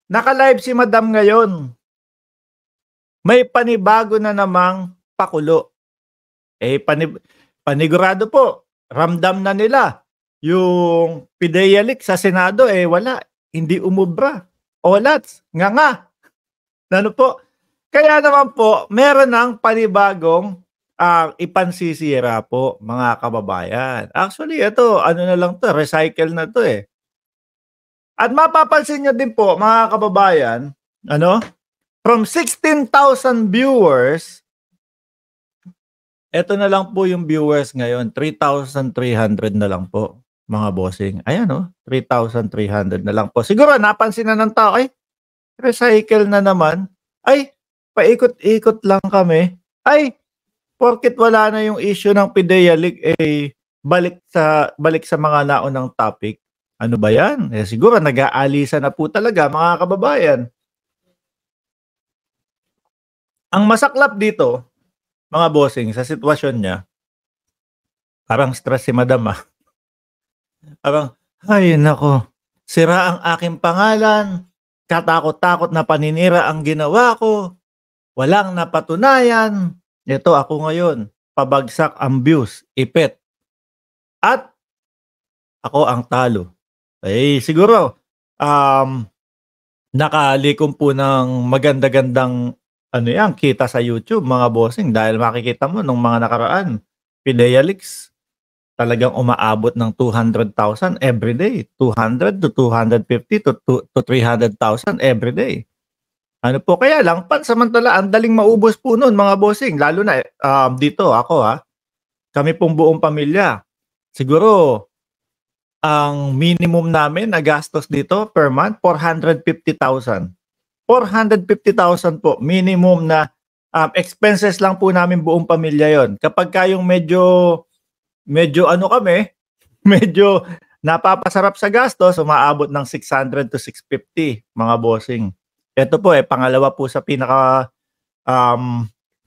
Naka-live si Madam ngayon. May panibago na namang pakulo. Panigurado po, ramdam na nila yung PIDEA leak sa Senado, wala, hindi umubra. Olats, nga. Ano po? Kaya naman po, meron ng panibagong ipansisira po, mga kababayan. Actually, ito, ano na lang to, recycle na to eh. At mapapansin nyo din po, mga kababayan, from 16,000 viewers, eto na lang po yung viewers ngayon, 3,300 na lang po, mga bossing. Ayan 3,300 na lang po. Siguro napansin na ng tao, recycle na naman. Paikot-ikot lang kami. Porket wala na yung issue ng PIDEA leak, balik sa mga naunang topic. Ano ba yan? Siguro nag-aalisa na po talaga, mga kababayan. Ang masaklap dito, mga bossing, sa sitwasyon niya, parang stress si Madam Parang, ay nako, sira ang aking pangalan, katakot-takot na paninira ang ginawa ko, walang napatunayan. Ito ako ngayon, pabagsak ang views, ipit. At ako ang talo. Siguro, nakalikom po ng maganda-gandang kita sa YouTube, mga bossing, dahil makikita mo nung mga nakaraan, PIDEA leaks, talagang umaabot ng 200,000 everyday, 200 to 250 to 300,000 everyday. Ano po, kaya lang, pansamantala, ang daling maubos po nun, mga bossing, lalo na dito, ako kami pong buong pamilya. Siguro, ang minimum namin na gastos dito per month, 450,000. 450,000 po, minimum na expenses lang po namin buong pamilya yon. Kapag kayong medyo kami, medyo napapasarap sa gastos, umaabot ng 600 to 650, mga bossing. Ito po pangalawa po sa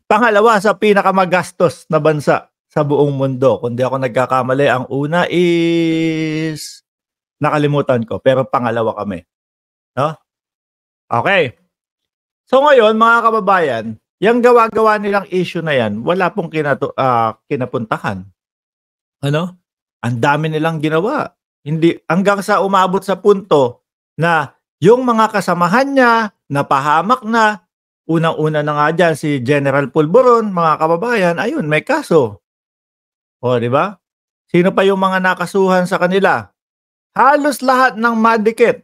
pangalawa sa pinakamagastos na bansa sa buong mundo. Kung di ako nagkakamali, ang una is nakalimutan ko, pero pangalawa kami. No? Okay. So ngayon, mga kababayan, yung gawa-gawa nilang issue na yan, wala pong kinapuntahan. Ang dami nilang ginawa. Hindi, hanggang sa umabot sa punto na yung mga kasamahan niya, napahamak na, unang-una na nga dyan si General Pulburon, mga kababayan, ayun, may kaso. Di ba? Sino pa yung mga nakasuhan sa kanila? Halos lahat ng madikit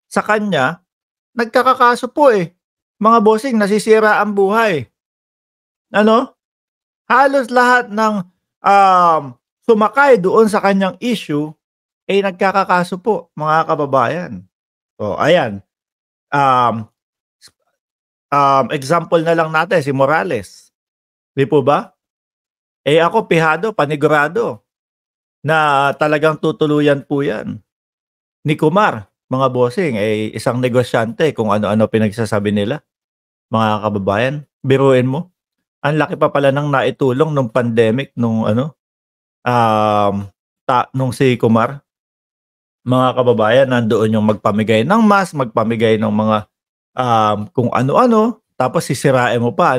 sa kanya, nagkakakaso po Mga bossing, nasisira ang buhay. Halos lahat ng sumakay doon sa kanyang issue, nagkakakaso po, mga kababayan. So, ayan. Example na lang natin, si Morales. Di po ba? Ako, pihado, panigurado, na talagang tutuluyan po yan. Ni Kumar, mga bossing, isang negosyante, kung ano-ano pinagsasabi nila. Mga kababayan, biruin mo. Ang laki pa pala ng naitulong nung pandemic, nung nung si Kumar. Mga kababayan, nandoon yung magpamigay ng mask, magpamigay ng mga kung ano-ano, tapos sisirain mo pa,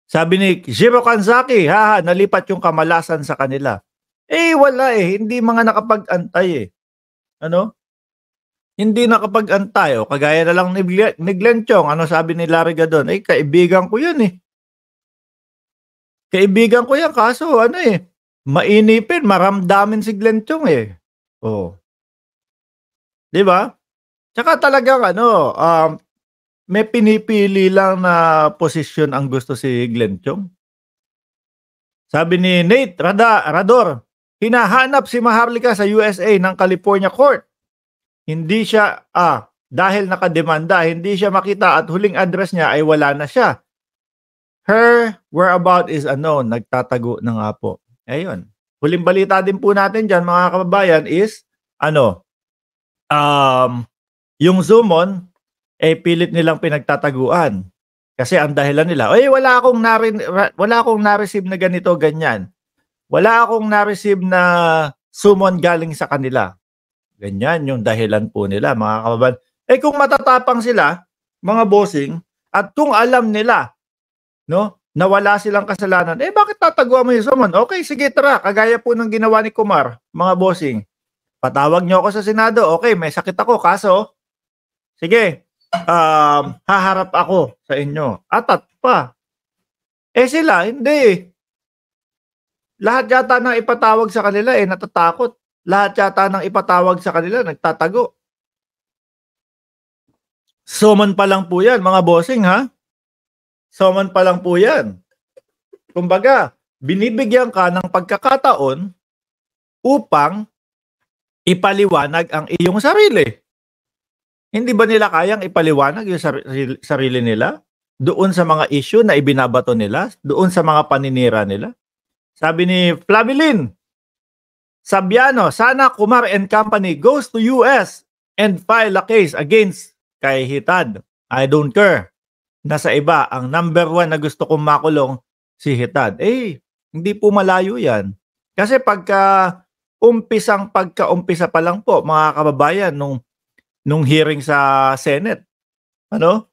Sabi ni Jiro Kanzaki, nalipat yung kamalasan sa kanila. Wala hindi mga nakapag-antay Hindi nakapag-antay. Kagaya na lang ni Glenn Chong, sabi ni Larry Gadon? Kaibigan ko yun Kaibigan ko yan, kaso mainipin, maramdamin si Glenn Chong Di ba? Tsaka talagang may pinipili lang na posisyon ang gusto si Glenn Chong. Sabi ni Nate Rador, hinahanap si Maharlika sa USA ng California Court. Hindi siya, dahil nakademanda, hindi siya makita at huling address niya ay wala na siya. Her whereabout is unknown. Nagtatago na nga po. Ayun. Huling balita din po natin dyan, mga kababayan, is yung Zoomon, pilit nilang pinagtataguan. Kasi ang dahilan nila, wala akong na-receive na ganito, ganyan. Wala akong na-receive na summon galing sa kanila. Ganyan yung dahilan po nila, mga kababayan. Eh kung matatapang sila, mga bossing, at kung alam nila, no, na wala silang kasalanan, eh bakit tataguan mo yung summon? Okay, sige tara, kagaya po ng ginawa ni Kumar, mga bossing. Patawag niyo ako sa Senado, okay, may sakit ako, kaso, sige, haharap ako sa inyo. Atat pa. Eh sila, hindi. Lahat yata ng ipatawag sa kanila natatakot. Lahat yata ng ipatawag sa kanila nagtatago. Summon pa lang po yan, mga bossing, ha? Summon pa lang po yan. Kumbaga, binibigyan ka ng pagkakataon upang ipaliwanag ang iyong sarili. Hindi ba nila kayang ipaliwanag yung sarili nila? Doon sa mga issue na ibinabato nila? Doon sa mga paninira nila? Sabi ni Flavilin Sabiano, sana Kumar and Company goes to US and file a case against kay Hitad. I don't care. Nasa iba, ang number 1 na gusto kong makulong, si Hitad. Eh, hindi po malayo yan. Kasi pagka-umpisa pa lang po, mga kababayan, nung hearing sa Senate, ano?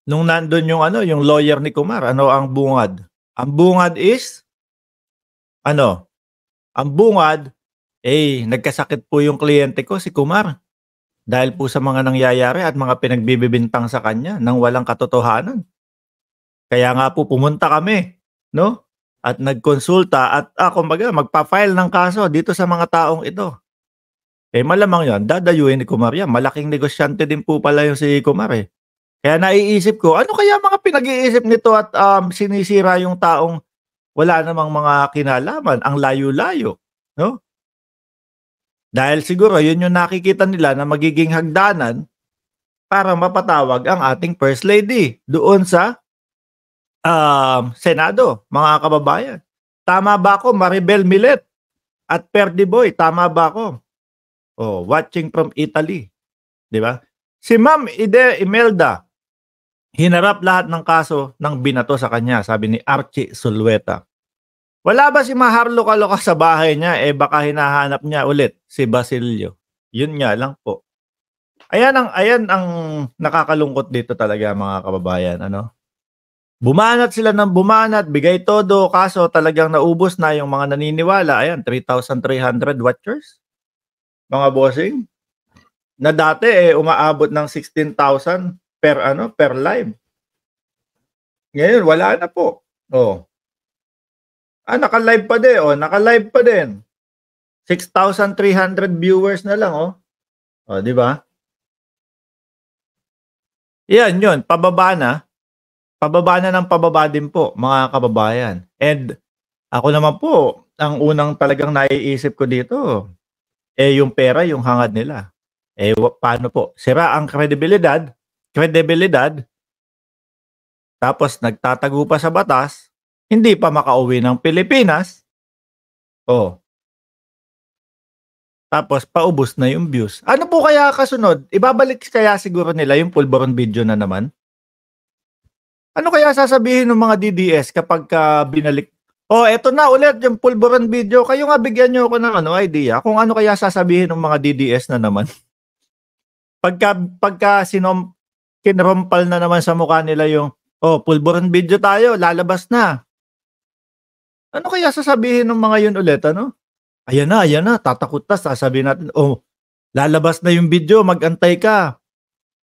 Nung nandun yung lawyer ni Kumar, ano ang bungad? Ang bungad is, ang bungad, nagkasakit po yung kliyente ko, si Kumar. Dahil po sa mga nangyayari at mga pinagbibibintang sa kanya nang walang katotohanan. Kaya nga po pumunta kami, no? At nagkonsulta at kumbaga magpa-file ng kaso dito sa mga taong ito. Eh malamang yan, dadayuhin ni Kumar yan. Malaking negosyante din po pala yung si Kumar eh. Kaya naiisip ko, ano kaya mga pinag-iisip nito at sinisira yung taong wala namang mga kinalaman, ang layo-layo, no? Dahil siguro yun yung nakikita nila na magiging hagdanan para mapatawag ang ating First Lady doon sa Senado, mga kababayan. Tama ba ako, Maribel Millet at Perdi Boy? Tama ba ako? Oh, watching from Italy. Di ba? Si Ma'am Imelda, hinarap lahat ng kaso ng binato sa kanya, sabi ni Archie Sulweta. Wala ba si Maharlo-Kaloka sa bahay niya? Eh baka hinahanap niya ulit si Basilio. Yun nga lang po. Ayan ang nakakalungkot dito talaga, mga kababayan, ano? Bumanat sila ng bumanat, bigay todo, kaso talagang naubos na yung mga naniniwala. Ayan, 3,300 watchers. Mga bossing. Na dati umaabot ng 16,000 per live. Ngayon wala na po. Oh. Naka-live pa din. Naka-live pa din. 6,300 viewers na lang, di ba? Yan, yun. Pababa na. Pababa na ng pababa din po, mga kababayan. And ako naman po, ang unang talagang naiisip ko dito, yung pera, yung hangad nila. Paano po? Sira ang kredibilidad, tapos nagtatago pa sa batas, hindi pa makauwi ng Pilipinas, tapos paubos na yung views. Ano po kaya kasunod? Ibabalik kaya siguro nila yung pulburon video na naman? Ano kaya sasabihin ng mga DDS kapag binalik? Eto na ulit yung pulburon video. Kayo nga bigyan nyo ako ng idea kung ano kaya sasabihin ng mga DDS na naman. Pagka kinrompal na naman sa mukha nila yung pulburon video tayo, lalabas na. Ano kaya sasabihin ng mga yun ulit, ano? Ayan na, tatakot na, sasabihin natin, lalabas na yung video, mag-antay ka.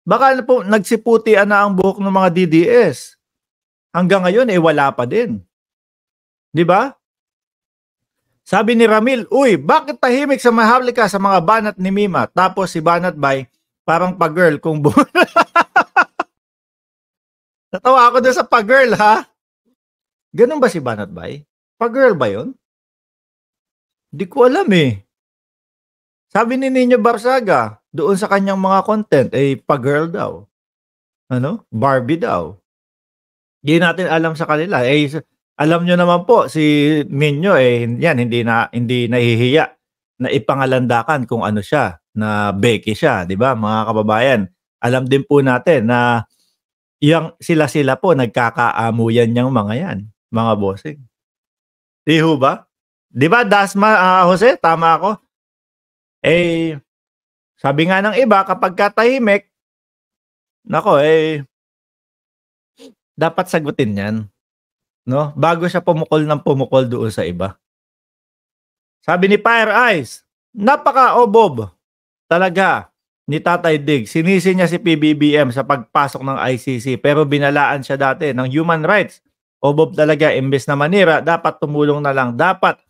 Baka po nagsiputian na ang buhok ng mga DDS. Hanggang ngayon, wala pa din. Di ba? Sabi ni Ramil, bakit tahimik sa Maharlika sa mga banat ni Mima? Tapos si Banat Bay, parang pa-girl kung Natawa ako doon sa pa-girl, ha? Ganun ba si Banat Bay? Pa-girl ba yun? Di ko alam eh. Sabi ni Nino Barsaga, doon sa kanyang mga content, pa-girl daw. Barbie daw. Hindi natin alam sa kanila. Alam nyo naman po, si Minyo, hindi nahihiya na ipangalandakan kung ano siya, na Becky siya, di ba, mga kababayan? Alam din po natin na sila po nagkakaamuyan niyang mga yan, mga bossing. Di ho ba? Di ba, Dasma, Jose? Tama ako? Sabi nga ng iba kapagka tahimik, naku, dapat sagutin 'yan, 'no, bago siya pumukol ng pumukol doon sa iba. Sabi ni Fire Eyes, "Napaka-obob talaga ni Tatay Dig. Sinisi niya si PBBM sa pagpasok ng ICC pero binalaan siya dati ng human rights. Obob talaga imbes na manira dapat tumulong na lang. Dapat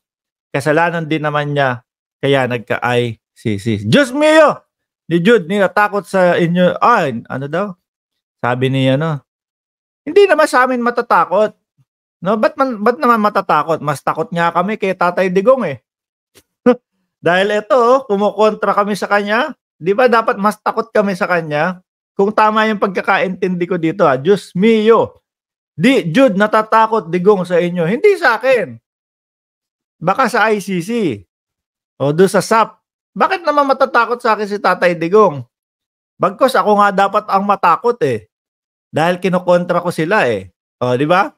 kasalanan din naman niya kaya nagka-ICC." Diyos mio! Ni Jude natatakot sa inyo ano daw? Sabi ni ano, "Hindi naman sa'min matatakot, 'no, ba't naman matatakot? Mas takot nga kami kay Tatay Digong, eh." Dahil ito, kumokontra kami sa kanya. 'Di ba dapat mas takot kami sa kanya? Kung tama yung pagkakaintindi ko dito, Diyos mio! Jude natatakot Digong sa inyo, hindi sa'kin. Baka sa ICC o dun sa SAP. Bakit naman matatakot sa'kin si Tatay Digong? Bagkus ako nga dapat ang matakot, eh, dahil kinokontra ko sila, eh. Oh, 'di ba?